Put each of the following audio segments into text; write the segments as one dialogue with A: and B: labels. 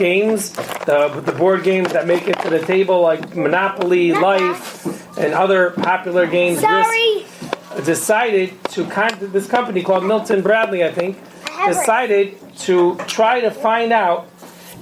A: games, the board games that make it to the table, like Monopoly, Life, and other popular games. Decided to this company called Milton Bradley, I think, decided to try to find out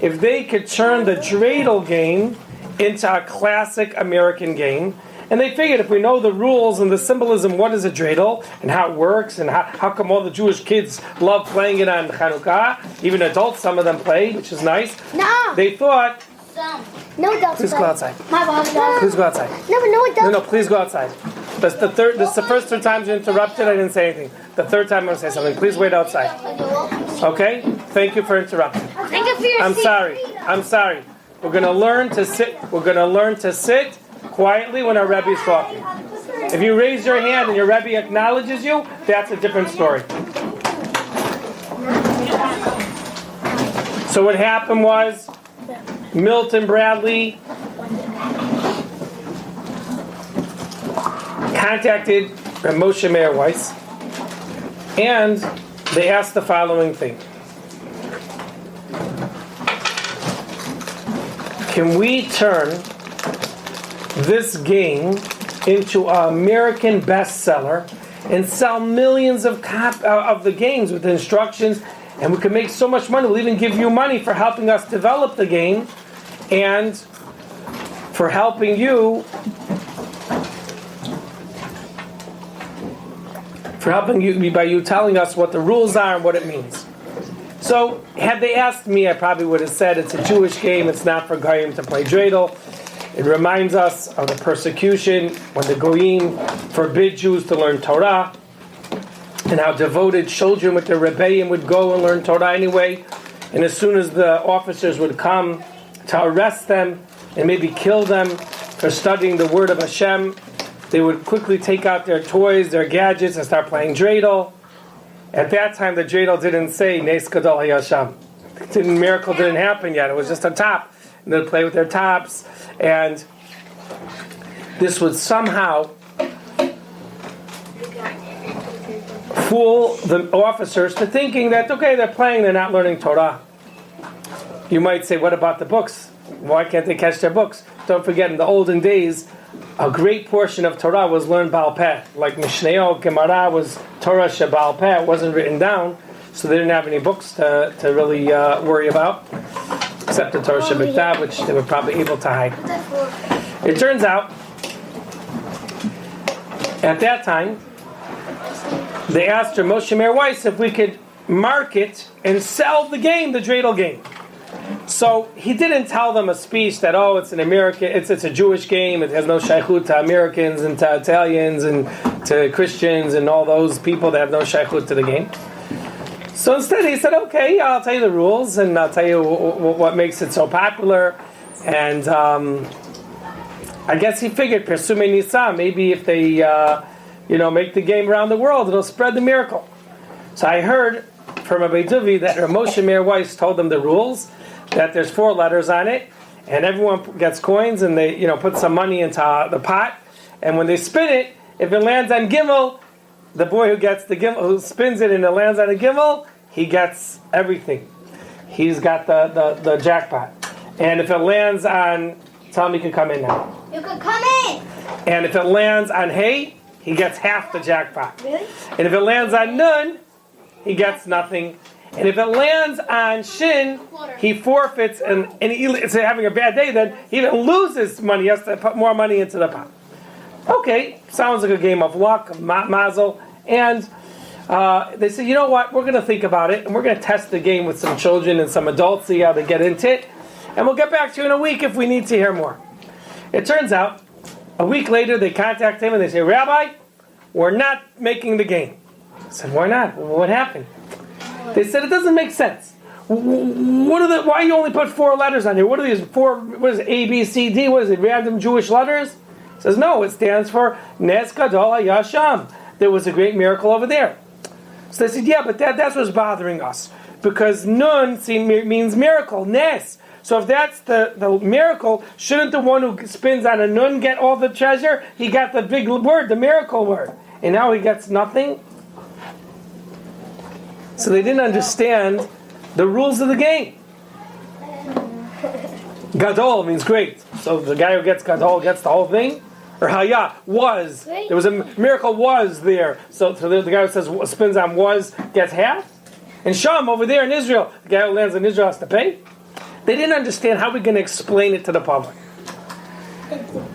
A: if they could turn the dreidel game into a classic American game. And they figured if we know the rules and the symbolism, what is a dreidel and how it works, and how come all the Jewish kids love playing it on Chanukah, even adults, some of them play, which is nice.
B: No.
A: They thought.
B: No adults.
A: Please go outside.
B: No.
A: Please go outside.
B: No adults.
A: No, please go outside. This is the first 3 times you interrupted. I didn't say anything. The 3rd time I'm going to say something. Please wait outside. Okay? Thank you for interrupting.
B: Thank you for your
A: I'm sorry. We're going to learn to sit. We're going to learn to sit quietly when our Rebbe is talking. If you raise your hand and your Rebbe acknowledges you, that's a different story. So what happened was Milton Bradley contacted Moshe Meir Weiss, and they asked the following thing. Can we turn this game into an American bestseller and sell millions of the games with instructions, and we can make so much money, we'll even give you money for helping us develop the game and for helping you by you telling us what the rules are and what it means. So, had they asked me, I probably would have said it's a Jewish game, it's not for Goyim to play dreidel. It reminds us of the persecution when the Goyim forbid Jews to learn Torah, and how devoted children with their rebellion would go and learn Torah anyway. And as soon as the officers would come to arrest them and maybe kill them for studying the word of Hashem, they would quickly take out their toys, their gadgets, and start playing dreidel. At that time, the dreidel didn't say Nes Gadol Hayasham. Miracle didn't happen yet. It was just a top. And they'd play with their tops, and this would somehow fool the officers to thinking that, okay, they're playing, they're not learning Torah. You might say, what about the books? Why can't they catch their books? Don't forget, in the olden days, a great portion of Torah was learned Baal Peh. Like Mishnayot, Gemara was Torah Shebal Peh. It wasn't written down, so they didn't have any books to really worry about, except the Torah Shebiktav, which they were probably able to hide. It turns out, at that time, they asked Rav Moshe Meir Weiss if we could market and sell the game, the dreidel game. So he didn't tell them a speech that, it's an American, it's a Jewish game, it has no shaykhut to Americans and to Italians and to Christians and all those people that have no shaykhut to the game. So instead he said, okay, I'll tell you the rules and I'll tell you what makes it so popular. And I guess he figured, Persume Nisa, maybe if they make the game around the world, it'll spread the miracle. So I heard from Rabbi Duvi that Rav Moshe Meir Weiss told them the rules, that there's 4 letters on it, and everyone gets coins, and they put some money into the pot, and when they spin it, if it lands on Gimel, the boy who gets the Gimel, who spins it and it lands on a Gimel, he gets everything. He's got the jackpot. And if it lands on, tell him you can come in now.
B: You can come in.
A: And if it lands on Hay, he gets half the jackpot.
B: Really?
A: And if it lands on Nun, he gets nothing. And if it lands on Shin, he forfeits, and he's having a bad day, then he even loses money. He has to put more money into the pot. Okay, sounds like a game of luck, mazel. And they said, you know what, we're going to think about it, and we're going to test the game with some children and some adults, see how they get into it. And we'll get back to you in a week if we need to hear more. It turns out, a week later, they contact him and they say, Rabbi, we're not making the game. I said, why not? What happened? They said, it doesn't make sense. Why you only put 4 letters on here? What are these 4, what is it, A, B, C, D? What is it, random Jewish letters? He says, no, it stands for Nes Gadol Hayasham. There was a great miracle over there. So they said, yeah, but that's what's bothering us. Because Nun means miracle, Nes. So if that's the miracle, shouldn't the one who spins on a Nun get all the treasure? He got the big word, the miracle word. And now he gets nothing? So they didn't understand the rules of the game. Gadol means great. So the guy who gets Gadol gets the whole thing. Or Haya, was. There was a miracle was there. So the guy who says spins on was gets half. And Sham over there in Israel, the guy who lands in Israel has to pay. They didn't understand how we're going to explain it to the public.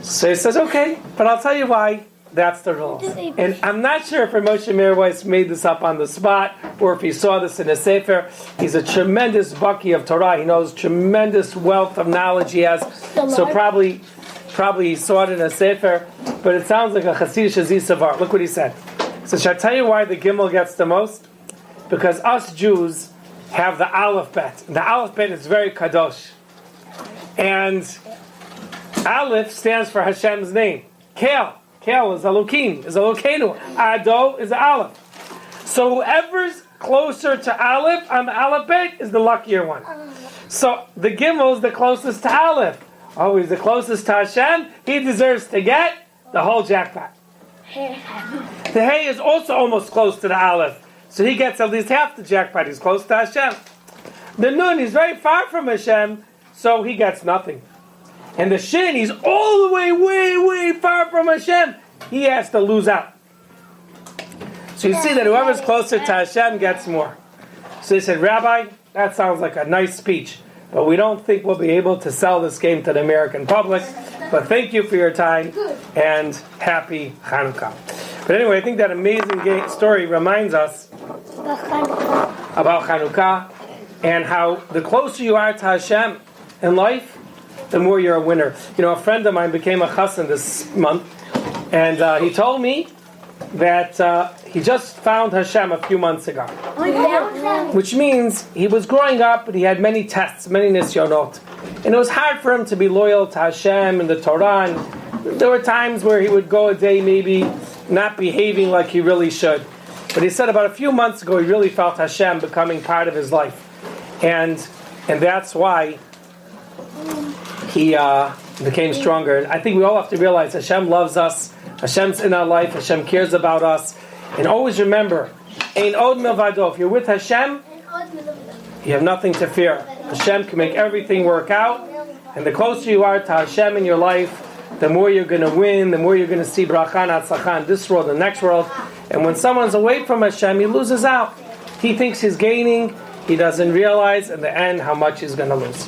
A: So he says, okay, but I'll tell you why. That's the rule. And I'm not sure if Moshe Meirweiss made this up on the spot or if he saw this in a sefer. He's a tremendous baki of Torah. He knows tremendous wealth of knowledge he has. So probably he saw it in a sefer. But it sounds like a Hasidic Aziz-Savar. Look what he said. So shall I tell you why the Gimel gets the most? Because us Jews have the Aleph Bet. The Aleph Bet is very kadosh. And Aleph stands for Hashem's name. Kel is Elokim, is Elokeinu. Ado is the Aleph. So whoever's closer to Aleph on the Aleph Bet is the luckier one. So the Gimel is the closest to Aleph. Oh, he's the closest to Hashem. He deserves to get the whole jackpot. The Hay is also almost close to the Aleph. So he gets at least half the jackpot. He's close to Hashem. The Nun, he's very far from Hashem, so he gets nothing. And the Shin, he's all the way, way far from Hashem. He has to lose out. So you see that whoever's closer to Hashem gets more. So he said, Rabbi, that sounds like a nice speech, but we don't think we'll be able to sell this game to the American public. But thank you for your time, and happy Hanukkah. But anyway, I think that amazing story reminds us about Hanukkah and how the closer you are to Hashem in life, the more you're a winner. You know, a friend of mine became a chassan this month, and he told me that he just found Hashem a few months ago. Which means he was growing up, but he had many tests, many nisyonot. And it was hard for him to be loyal to Hashem and the Torah. And there were times where he would go a day maybe not behaving like he really should. But he said about a few months ago he really felt Hashem becoming part of his life. And that's why he became stronger. And I think we all have to realize Hashem loves us. Hashem's in our life. Hashem cares about us. And always remember, Ein od milvado. If you're with Hashem, you have nothing to fear. Hashem can make everything work out. And the closer you are to Hashem in your life, the more you're going to win, the more you're going to see bracha and atzlacha in this world and the next world. And when someone's away from Hashem, he loses out. He thinks he's gaining. He doesn't realize in the end how much he's going to lose.